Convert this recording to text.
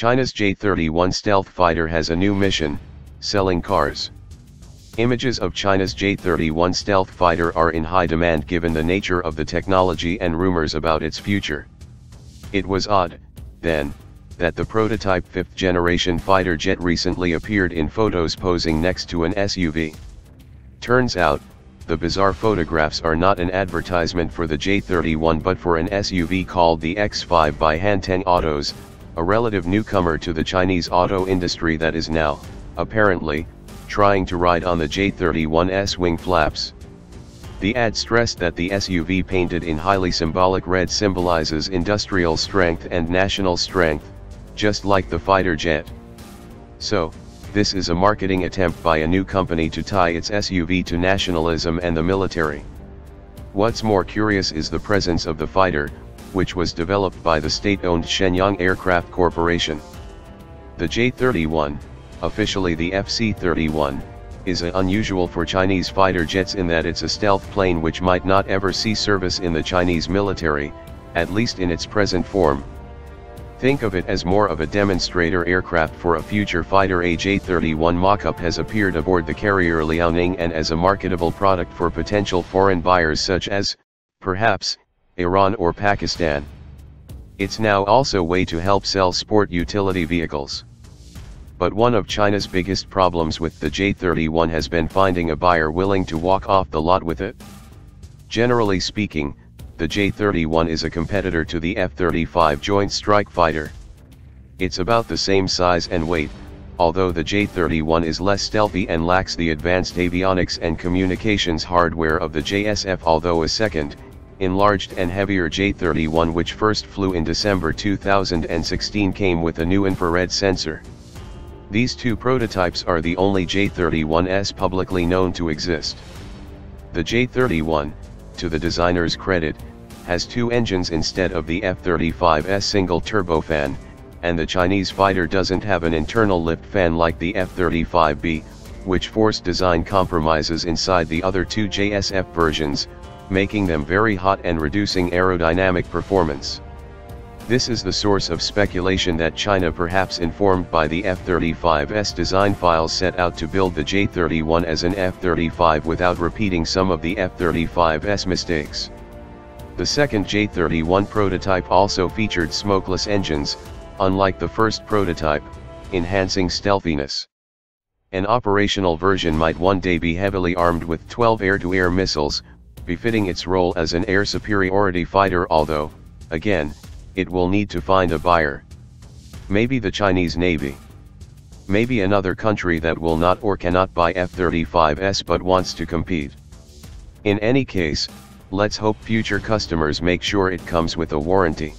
China's J-31 stealth fighter has a new mission, selling cars. Images of China's J-31 stealth fighter are in high demand given the nature of the technology and rumors about its future. It was odd, then, that the prototype 5th generation fighter jet recently appeared in photos posing next to an SUV. Turns out, the bizarre photographs are not an advertisement for the J-31 but for an SUV called the X5 by Hanteng Autos, a relative newcomer to the Chinese auto industry that is now, apparently, trying to ride on the J-31's wing flaps. The ad stressed that the SUV painted in highly symbolic red symbolizes industrial strength and national strength, just like the fighter jet. So, this is a marketing attempt by a new company to tie its SUV to nationalism and the military. What's more curious is the presence of the fighter, which was developed by the state-owned Shenyang Aircraft Corporation. The J-31, officially the FC-31, is unusual for Chinese fighter jets in that it's a stealth plane which might not ever see service in the Chinese military, at least in its present form. Think of it as more of a demonstrator aircraft for a future fighter. A J-31 mock-up has appeared aboard the carrier Liaoning and as a marketable product for potential foreign buyers such as, perhaps, Iran or Pakistan. It's now also a way to help sell sport utility vehicles. But one of China's biggest problems with the J-31 has been finding a buyer willing to walk off the lot with it. Generally speaking, the J-31 is a competitor to the F-35 Joint Strike Fighter. It's about the same size and weight, although the J-31 is less stealthy and lacks the advanced avionics and communications hardware of the JSF, although a second, enlarged and heavier J-31 which first flew in December 2016 came with a new infrared sensor. These two prototypes are the only J-31s publicly known to exist. The J-31, to the designer's credit, has two engines instead of the F-35's single turbofan, and the Chinese fighter doesn't have an internal lift fan like the F-35B, which forced design compromises inside the other two JSF versions, making them very hot and reducing aerodynamic performance. This is the source of speculation that China, perhaps informed by the F-35's design files, set out to build the J-31 as an F-35 without repeating some of the F-35's mistakes. The second J-31 prototype also featured smokeless engines, unlike the first prototype, enhancing stealthiness. An operational version might one day be heavily armed with 12 air-to-air missiles, befitting its role as an air superiority fighter, although, again, it will need to find a buyer. Maybe the Chinese Navy. Maybe another country that will not or cannot buy F-35s but wants to compete. In any case, let's hope future customers make sure it comes with a warranty.